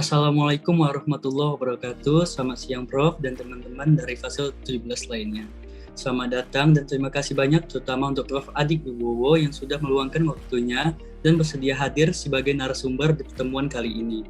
Assalamualaikum warahmatullahi wabarakatuh. Selamat siang Prof dan teman-teman dari fase 17 lainnya. Selamat datang dan terima kasih banyak terutama untuk Prof Adik Wibowo yang sudah meluangkan waktunya dan bersedia hadir sebagai narasumber di pertemuan kali ini.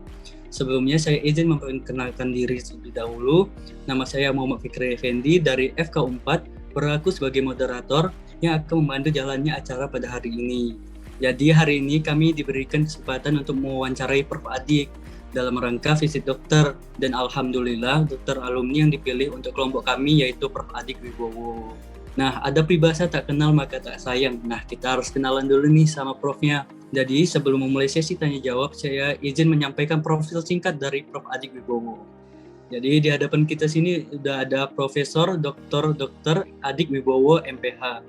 Sebelumnya saya izin memperkenalkan diri terlebih dahulu. Nama saya Muhammad Fikri Effendi dari FK4, berlaku sebagai moderator yang akan membantu jalannya acara pada hari ini. Jadi hari ini kami diberikan kesempatan untuk mewawancarai Prof Adik dalam rangka visit dokter, dan alhamdulillah dokter alumni yang dipilih untuk kelompok kami yaitu Prof Adik Wibowo. Nah, ada peribahasa tak kenal maka tak sayang. Nah, kita harus kenalan dulu nih sama profnya. Jadi sebelum memulai sesi tanya jawab, saya izin menyampaikan profil singkat dari Prof Adik Wibowo. Jadi di hadapan kita sini sudah ada Profesor Dr. Adik Wibowo MPH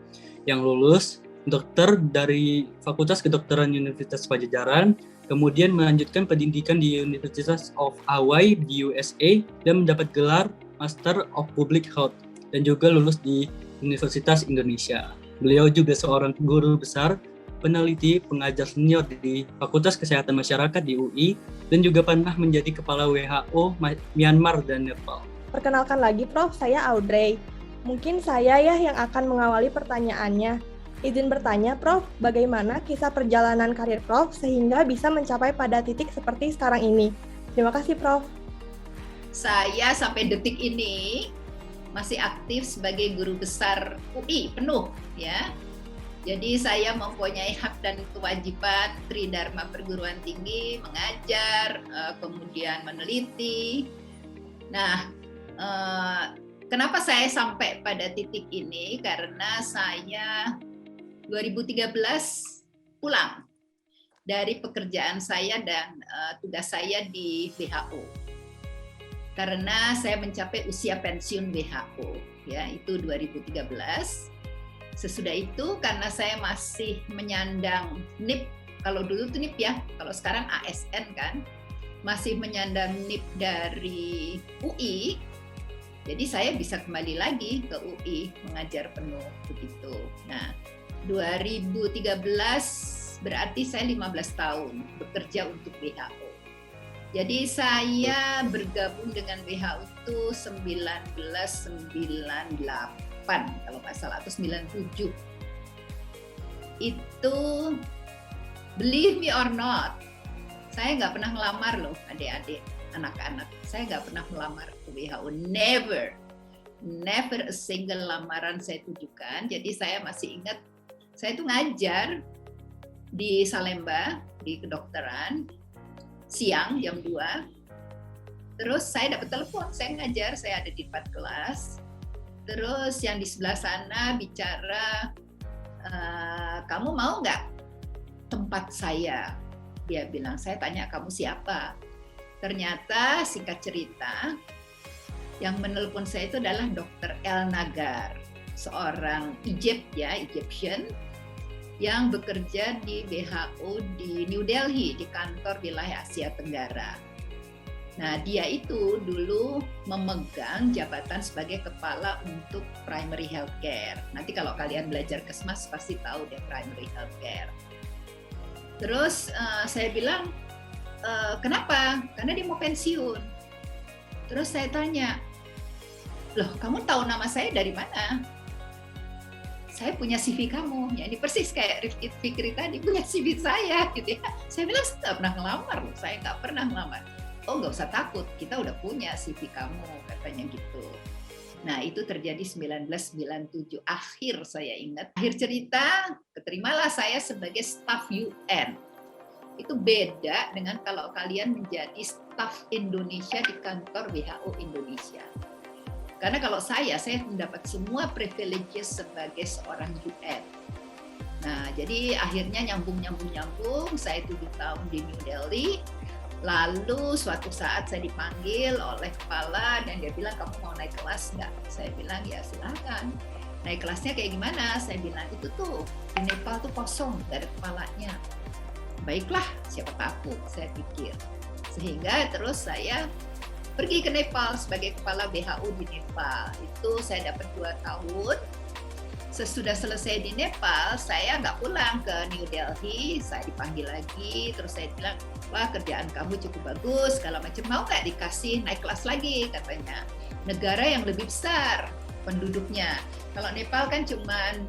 yang lulus dokter dari Fakultas Kedokteran Universitas Pajajaran, kemudian melanjutkan pendidikan di University of Hawaii di USA dan mendapat gelar Master of Public Health dan juga lulus di Universitas Indonesia. Beliau juga seorang guru besar, peneliti, pengajar senior di Fakultas Kesehatan Masyarakat di UI dan juga pernah menjadi Kepala WHO Myanmar dan Nepal. Perkenalkan lagi Prof, saya Audrey. Mungkin saya yang akan mengawali pertanyaannya. Izin bertanya, Prof, bagaimana kisah perjalanan karir Prof sehingga bisa mencapai pada titik seperti sekarang ini? Terima kasih, Prof. Saya sampai detik ini masih aktif sebagai guru besar UI penuh, ya. Jadi saya mempunyai hak dan kewajiban Tridharma Perguruan Tinggi, mengajar, kemudian meneliti. Nah, kenapa saya sampai pada titik ini? Karena saya 2013 pulang dari pekerjaan saya dan tugas saya di WHO. Karena saya mencapai usia pensiun WHO, ya itu 2013. Sesudah itu karena saya masih menyandang NIP, kalau dulu tuh NIP ya, kalau sekarang ASN kan, masih menyandang NIP dari UI. Jadi saya bisa kembali lagi ke UI mengajar penuh begitu. Nah, 2013 berarti saya 15 tahun bekerja untuk WHO. Jadi saya bergabung dengan WHO itu 1998 kalau nggak salah, atau 97. Itu believe me or not, saya nggak pernah ngelamar loh adik-adik, anak-anak. Saya nggak pernah melamar ke WHO, never a single lamaran saya tujukan. Jadi saya masih ingat, saya itu ngajar di Salemba, di kedokteran, siang jam 2. Terus saya dapat telepon, saya ngajar, saya ada di 4 kelas. Terus yang di sebelah sana bicara, kamu mau nggak tempat saya? Dia bilang, saya tanya kamu siapa? Ternyata singkat cerita, yang menelpon saya itu adalah Dr. El Nagar, seorang Egyptian, yang bekerja di WHO di New Delhi, di kantor wilayah Asia Tenggara. Nah, dia itu dulu memegang jabatan sebagai kepala untuk primary healthcare. Nanti kalau kalian belajar kesmas pasti tahu deh primary healthcare. Terus saya bilang, kenapa? Karena dia mau pensiun. Terus saya tanya, loh kamu tahu nama saya dari mana? Saya punya CV kamu, ya ini persis kayak Rifki Fikri tadi punya CV saya, gitu ya. Saya bilang saya nggak pernah ngelamar loh, saya nggak pernah ngelamar. Oh nggak usah takut, kita udah punya CV kamu, katanya gitu. Nah itu terjadi 1997, akhir saya ingat. Akhir cerita, keterimalah saya sebagai staf UN. Itu beda dengan kalau kalian menjadi staf Indonesia di kantor WHO Indonesia. Karena kalau saya mendapat semua privileges sebagai seorang UN. Nah, jadi akhirnya nyambung, saya 7 tahun di New Delhi. Lalu suatu saat saya dipanggil oleh kepala dan dia bilang, kamu mau naik kelas nggak? Saya bilang, ya silakan. Naik kelasnya kayak gimana? Saya bilang, itu tuh di Nepal tuh kosong, nggak ada kepalanya. Baiklah, siapa takut, saya pikir. Sehingga terus saya pergi ke Nepal sebagai kepala WHO di Nepal. Itu saya dapat 2 tahun. Sesudah selesai di Nepal, saya nggak pulang ke New Delhi, saya dipanggil lagi, terus saya bilang, wah kerjaan kamu cukup bagus, segala macam, mau nggak dikasih naik kelas lagi katanya. Negara yang lebih besar penduduknya. Kalau Nepal kan cuman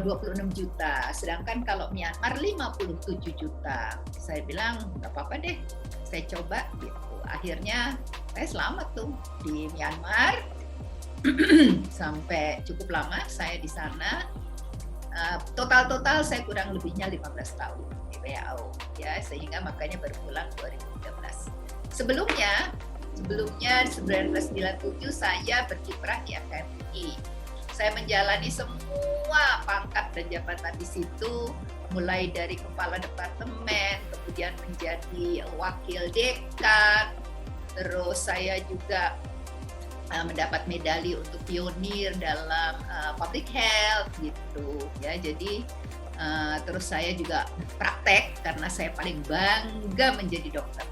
26 juta, sedangkan kalau Myanmar 57 juta. Saya bilang nggak apa-apa deh, saya coba gitu. Akhirnya saya selamat tuh di Myanmar. Sampai cukup lama saya di sana. Total saya kurang lebihnya 15 tahun di WHO ya, sehingga makanya baru pulang 2013. Sebelumnya 1997 saya berkiprah di FMI. Saya menjalani semua pangkat dan jabatan di situ, mulai dari kepala departemen, kemudian menjadi wakil dekan, terus saya juga mendapat medali untuk pionir dalam public health gitu ya. Jadi terus saya juga praktek karena saya paling bangga menjadi dokter.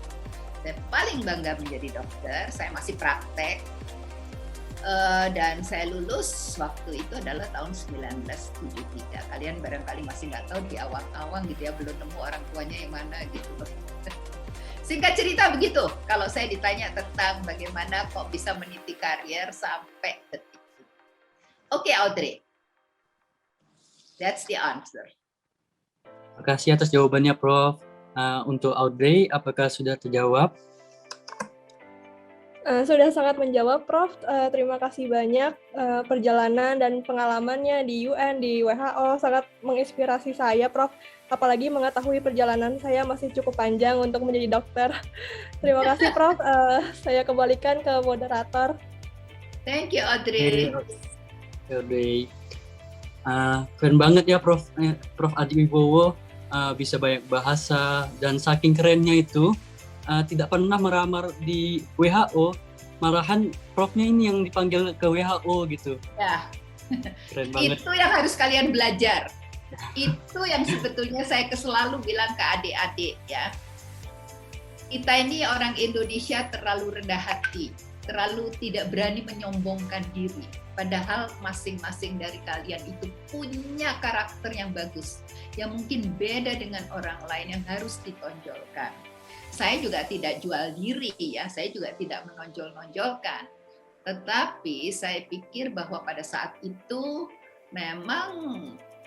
Saya paling bangga menjadi dokter, saya masih praktek. Dan saya lulus waktu itu adalah tahun 1973. Kalian barangkali masih nggak tahu, di awang-awang gitu ya, belum nemu orang tuanya yang mana gitu. Singkat cerita begitu, kalau saya ditanya tentang bagaimana kok bisa meniti karier sampai detik ini. Oke, Audrey. That's the answer. Terima kasih atas jawabannya, Prof. Untuk Audrey, apakah sudah terjawab? Sudah sangat menjawab, Prof. Terima kasih banyak. Perjalanan dan pengalamannya di UN, di WHO sangat menginspirasi saya, Prof. Apalagi mengetahui perjalanan saya masih cukup panjang untuk menjadi dokter. Terima kasih, Prof. Saya kembalikan ke moderator. Thank you, Audrey. Audrey. Keren banget ya, Prof. Prof Adi Wibowo bisa banyak bahasa, dan saking kerennya itu tidak pernah meramar di WHO, malahan Profnya ini yang dipanggil ke WHO gitu. Ya. Keren banget. Itu yang harus kalian belajar. Itu yang sebetulnya saya selalu bilang ke adik-adik ya. Kita ini orang Indonesia terlalu rendah hati, terlalu tidak berani menyombongkan diri. Padahal masing-masing dari kalian itu punya karakter yang bagus, yang mungkin beda dengan orang lain yang harus ditonjolkan. Saya juga tidak jual diri ya, saya juga tidak menonjol-nonjolkan. Tetapi saya pikir bahwa pada saat itu memang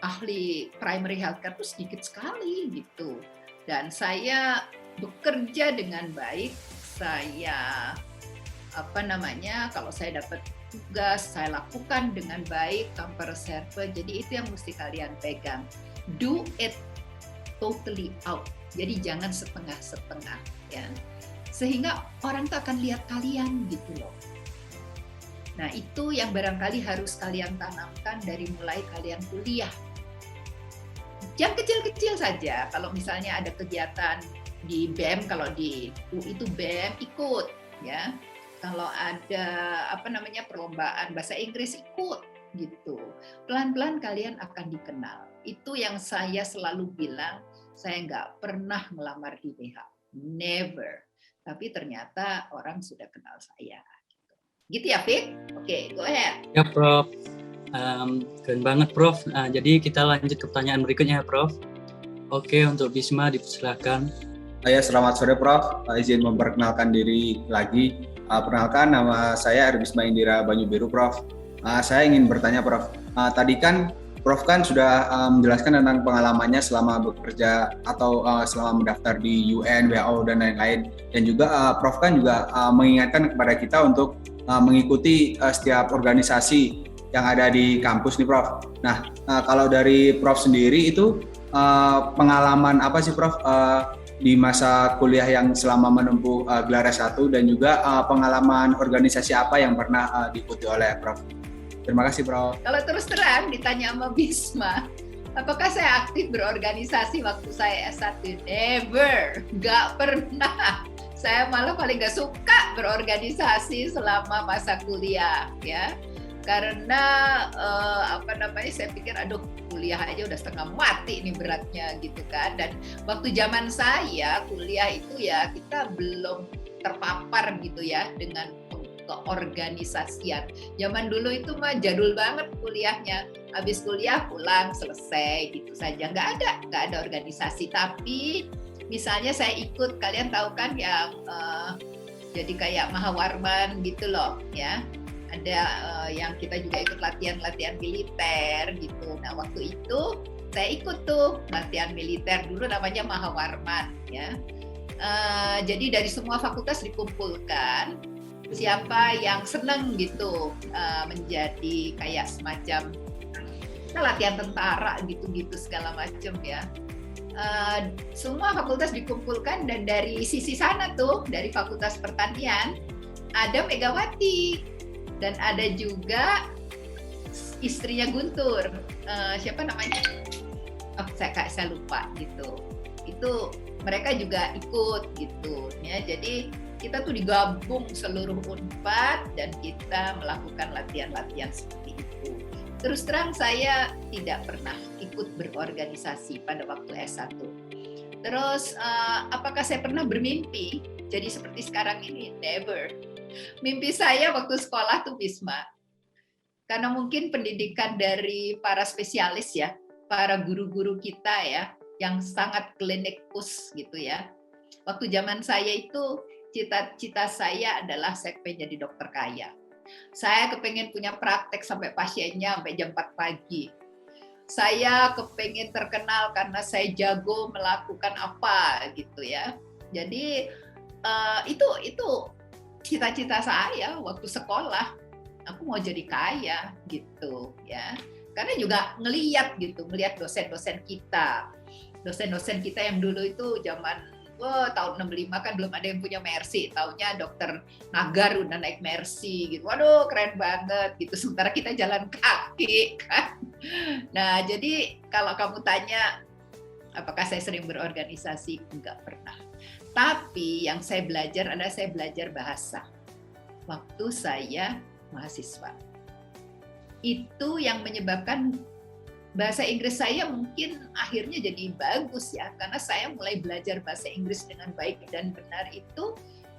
ahli primary healthcare itu sedikit sekali gitu. Dan saya bekerja dengan baik, saya kalau saya dapat tugas, saya lakukan dengan baik tanpa reserve. Jadi itu yang mesti kalian pegang. Do it totally out. Jadi jangan setengah-setengah ya. Sehingga orang tuh akan lihat kalian gitu loh. Nah, itu yang barangkali harus kalian tanamkan dari mulai kalian kuliah. Yang kecil-kecil saja, kalau misalnya ada kegiatan di BEM, kalau di UI itu BEM ikut ya. Kalau ada perlombaan bahasa Inggris ikut gitu. Pelan-pelan kalian akan dikenal. Itu yang saya selalu bilang, saya nggak pernah melamar di WHO. Never. Tapi ternyata orang sudah kenal saya. Gitu ya, Fik? Oke, go ahead. Ya, Prof. Keren banget, Prof. Jadi kita lanjut ke pertanyaan berikutnya, Prof. Oke, untuk Bisma dipersilakan. Selamat sore, Prof. Izin memperkenalkan diri lagi. Perkenalkan, nama saya Bisma Indira Banyubiru, Prof. Saya ingin bertanya, Prof. Tadi kan Prof kan sudah menjelaskan tentang pengalamannya selama bekerja atau selama mendaftar di UN, WHO, dan lain-lain. Dan juga Prof kan juga mengingatkan kepada kita untuk mengikuti setiap organisasi yang ada di kampus nih, Prof. Nah, kalau dari Prof sendiri itu pengalaman apa sih, Prof, di masa kuliah yang selama menempuh gelar S1, dan juga pengalaman organisasi apa yang pernah diikuti oleh Prof? Terima kasih, Prof. Kalau terus terang ditanya sama Bisma, apakah saya aktif berorganisasi waktu saya S1? Never, nggak pernah. Saya malah paling nggak suka berorganisasi selama masa kuliah, ya. Karena saya pikir kuliah aja udah setengah mati ini beratnya gitu kan. Dan waktu zaman saya kuliah itu ya kita belum terpapar gitu ya dengan keorganisasian. Zaman dulu itu mah jadul banget kuliahnya. habis kuliah pulang selesai gitu saja, nggak ada organisasi. Tapi misalnya saya ikut, kalian tahu kan yang jadi kayak Mahawarman gitu loh ya, ada yang kita juga ikut latihan militer gitu. Nah waktu itu saya ikut tuh latihan militer, dulu namanya Mahawarman ya. Jadi dari semua fakultas dikumpulkan, siapa yang seneng gitu menjadi kayak semacam latihan tentara gitu-gitu segala macam ya. Semua fakultas dikumpulkan, dan dari sisi sana tuh, dari Fakultas Pertanian ada Megawati, dan ada juga istrinya Guntur, siapa namanya? Oh, saya lupa gitu. Itu mereka juga ikut gitu ya. Jadi kita tuh digabung seluruh Unpad dan kita melakukan latihan-latihan seperti itu. Terus terang saya tidak pernah ikut berorganisasi pada waktu S1. Terus apakah saya pernah bermimpi jadi seperti sekarang ini? Never. Mimpi saya waktu sekolah tuh Bisma. Karena mungkin pendidikan dari para spesialis ya, para guru-guru kita ya, yang sangat klinikus gitu ya. Waktu zaman saya itu, cita-cita saya adalah saya pengen jadi dokter kaya. Saya kepengen punya praktek sampai pasiennya sampai jam 4 pagi. Saya kepengen terkenal karena saya jago melakukan apa gitu ya. Jadi itu cita-cita saya waktu sekolah. Aku mau jadi kaya gitu ya. Karena juga ngelihat dosen-dosen kita yang dulu itu zaman tahun 65 kan belum ada yang punya Mercy, taunya dokter Nagar udah naik Mercy gitu. Waduh keren banget gitu, sementara kita jalan kaki kan. Nah jadi kalau kamu tanya apakah saya sering berorganisasi, enggak pernah. Tapi yang saya belajar adalah saya belajar bahasa waktu saya mahasiswa. Itu yang menyebabkan bahasa Inggris saya mungkin akhirnya jadi bagus ya, karena saya mulai belajar bahasa Inggris dengan baik dan benar itu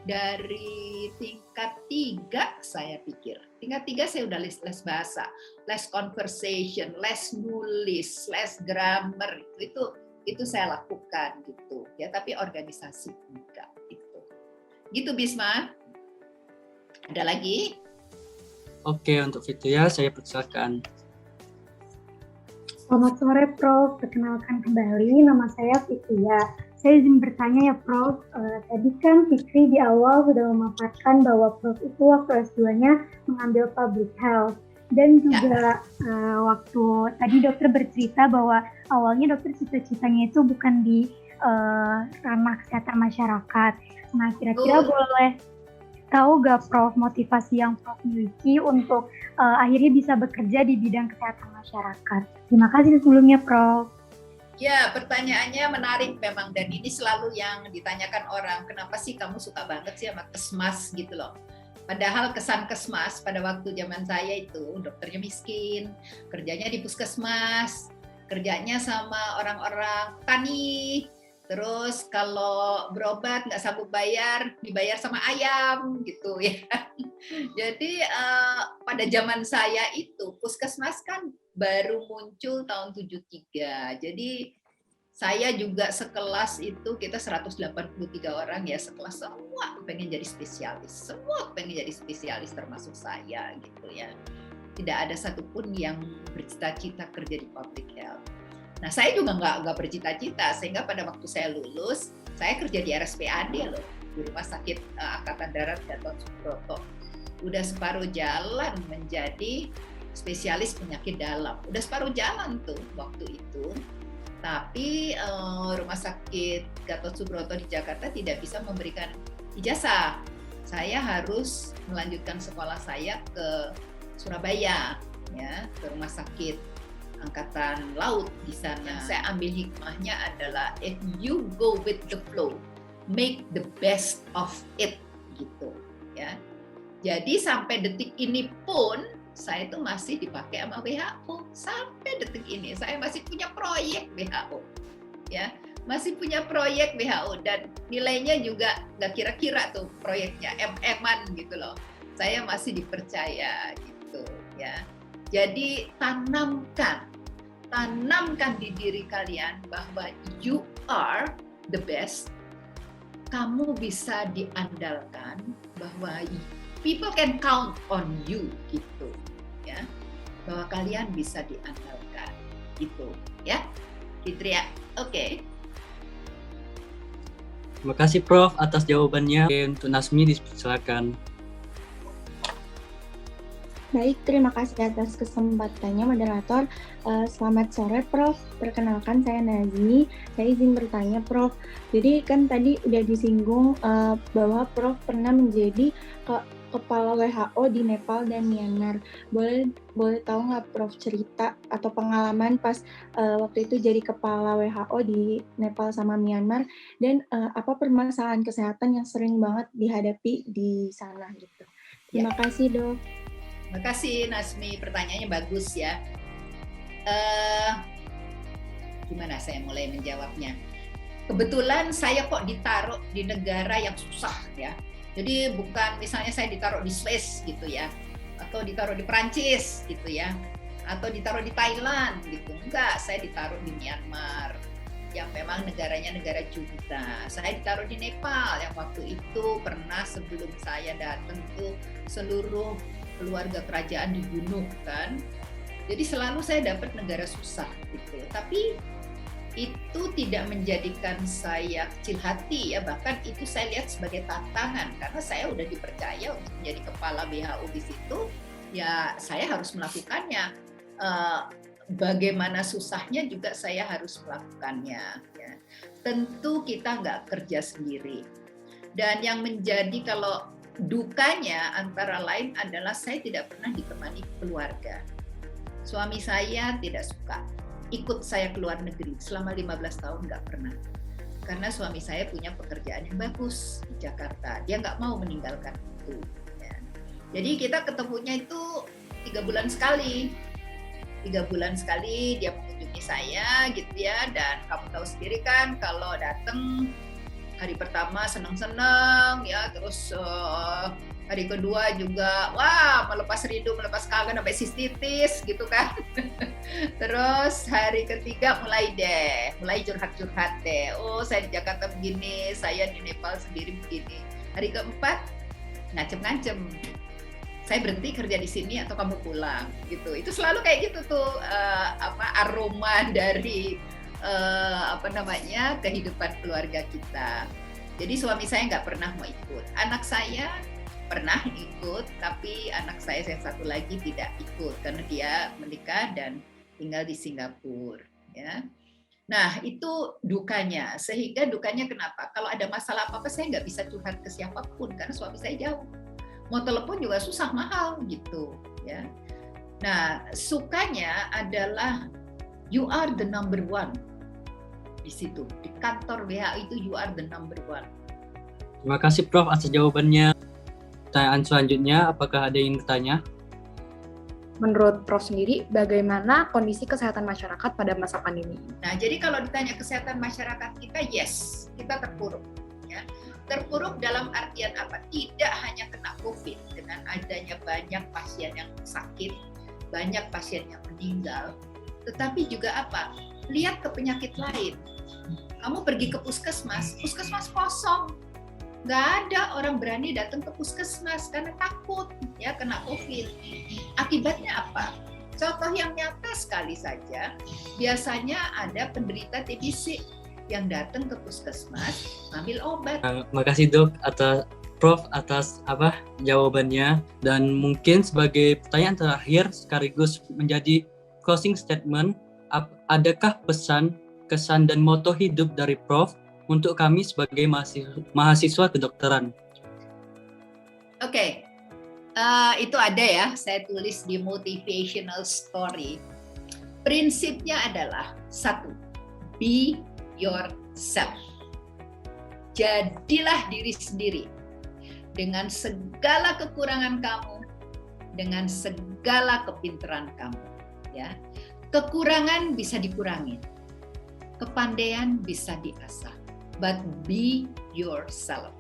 dari tingkat 3 saya pikir. Tingkat 3 saya udah les bahasa, les conversation, les nulis, les grammar, itu saya lakukan gitu ya, tapi organisasi enggak itu. Gitu Bisma. Ada lagi? Oke, untuk Fitria saya persilakan. Selamat sore Prof, perkenalkan kembali, nama saya Fitria. Saya izin bertanya ya Prof, tadi kan Fikri di awal sudah memaparkan bahwa Prof itu waktu S2-nya mengambil public health. Dan juga waktu tadi dokter bercerita bahwa awalnya dokter cita-citanya itu bukan di ranah kesehatan masyarakat. Nah kira-kira boleh tahu gak Prof motivasi yang Prof miliki untuk akhirnya bisa bekerja di bidang kesehatan masyarakat? Terima kasih sebelumnya Prof. Ya, pertanyaannya menarik memang, dan ini selalu yang ditanyakan orang, kenapa sih kamu suka banget sih sama kesmas gitu loh. Padahal kesan kesmas pada waktu zaman saya itu dokternya miskin, kerjanya di puskesmas, kerjanya sama orang-orang tani. Terus kalau berobat nggak sanggup bayar, dibayar sama ayam gitu ya. Jadi pada zaman saya itu puskesmas kan baru muncul tahun 73. Jadi saya juga sekelas itu kita 183 orang ya, sekelas semua pengen jadi spesialis. Semua pengen jadi spesialis termasuk saya gitu ya. Tidak ada satupun yang bercita-cita kerja di public health. Nah, saya juga nggak bercita-cita, sehingga pada waktu saya lulus, saya kerja di RSPAD loh, di Rumah Sakit Angkatan Darat Gatot Subroto. Udah separuh jalan menjadi spesialis penyakit dalam. Udah separuh jalan tuh waktu itu. Tapi Rumah Sakit Gatot Subroto di Jakarta tidak bisa memberikan ijazah. Saya harus melanjutkan sekolah saya ke Surabaya, ya, ke Rumah Sakit Angkatan Laut di sana. Saya ambil hikmahnya adalah if you go with the flow, make the best of it gitu ya. Jadi sampai detik ini pun saya itu masih dipakai sama WHO. Sampai detik ini saya masih punya proyek WHO. Ya, masih punya proyek WHO dan nilainya juga nggak kira-kira tuh proyeknya MM-an gitu loh. Saya masih dipercaya gitu ya. Jadi tanamkan di diri kalian bahwa you are the best. Kamu bisa diandalkan, bahwa people can count on you gitu ya. Bahwa kalian bisa diandalkan gitu ya. Fitria, oke. Terima kasih Prof atas jawabannya. Oke, untuk Nasmi silakan. Baik, terima kasih atas kesempatannya moderator. Selamat sore Prof, perkenalkan saya Nazmi. Saya izin bertanya Prof, jadi kan tadi udah disinggung bahwa Prof pernah menjadi kepala WHO di Nepal dan Myanmar. Boleh tahu nggak Prof cerita atau pengalaman pas waktu itu jadi kepala WHO di Nepal sama Myanmar, dan apa permasalahan kesehatan yang sering banget dihadapi di sana gitu. Terima kasih Dok. Terima kasih Nasmi, pertanyaannya bagus ya. Gimana saya mulai menjawabnya? Kebetulan saya kok ditaruh di negara yang susah ya. Jadi bukan misalnya saya ditaruh di Swiss gitu ya, atau ditaruh di Perancis gitu ya, atau ditaruh di Thailand gitu. Enggak, saya ditaruh di Myanmar yang memang negaranya negara junta. Saya ditaruh di Nepal yang waktu itu pernah sebelum saya datang tuh seluruh keluarga kerajaan dibunuh kan. Jadi selalu saya dapat negara susah gitu. Tapi itu tidak menjadikan saya kecil hati ya, bahkan itu saya lihat sebagai tantangan karena saya udah dipercaya untuk menjadi kepala WHO di situ, ya saya harus melakukannya. Bagaimana susahnya juga saya harus melakukannya. Ya. Tentu kita nggak kerja sendiri. Dan yang menjadi kalau dukanya antara lain adalah saya tidak pernah ditemani keluarga. Suami saya tidak suka ikut saya ke luar negeri selama 15 tahun, nggak pernah. Karena suami saya punya pekerjaan yang bagus di Jakarta. Dia nggak mau meninggalkan itu. Ya. Jadi kita ketemunya itu 3 bulan sekali. 3 bulan sekali dia mengunjungi saya gitu ya. Dan kamu tahu sendiri kan kalau datang hari pertama seneng-seneng ya, terus hari kedua juga wah melepas rindu, melepas kangen sampai sistitis gitu kan. Terus hari ketiga mulai curhat-curhat deh. Oh saya di Jakarta begini, saya di Nepal sendiri begini. Hari keempat ngancem-ngancem. Saya berhenti kerja di sini atau kamu pulang gitu. Itu selalu kayak gitu tuh aroma dari kehidupan keluarga kita. Jadi suami saya nggak pernah mau ikut. Anak saya pernah ikut, tapi anak saya yang satu lagi tidak ikut karena dia menikah dan tinggal di Singapura. Ya. Nah itu dukanya. Sehingga dukanya kenapa? Kalau ada masalah apa-apa saya nggak bisa curhat ke siapapun karena suami saya jauh. Mau telepon juga susah, mahal gitu. Ya. Nah sukanya adalah you are the number one. Di situ, di kantor WHO itu you are the number one. Terima kasih Prof atas jawabannya. Pertanyaan selanjutnya, apakah ada yang bertanya? Menurut Prof sendiri, bagaimana kondisi kesehatan masyarakat pada masa pandemi? Nah, jadi kalau ditanya kesehatan masyarakat kita, yes, kita terpuruk. Ya. Terpuruk dalam artian apa? Tidak hanya kena COVID, dengan adanya banyak pasien yang sakit, banyak pasien yang meninggal, tetapi juga apa? Lihat ke penyakit lain. Kamu pergi ke puskesmas kosong. Nggak ada orang berani datang ke puskesmas karena takut ya kena COVID. Akibatnya apa? Contoh yang nyata sekali saja, biasanya ada penderita TBC yang datang ke puskesmas ngambil obat. Terima kasih Dok atas Prof atas jawabannya, dan mungkin sebagai pertanyaan terakhir sekaligus menjadi closing statement, adakah pesan, kesan dan moto hidup dari Prof untuk kami sebagai mahasiswa kedokteran? Oke. Itu ada ya, saya tulis di motivational story. Prinsipnya adalah 1, be yourself. Jadilah diri sendiri dengan segala kekurangan kamu, dengan segala kepintaran kamu. Ya, kekurangan bisa dikurangi, kepandaian bisa diasah, but be yourself.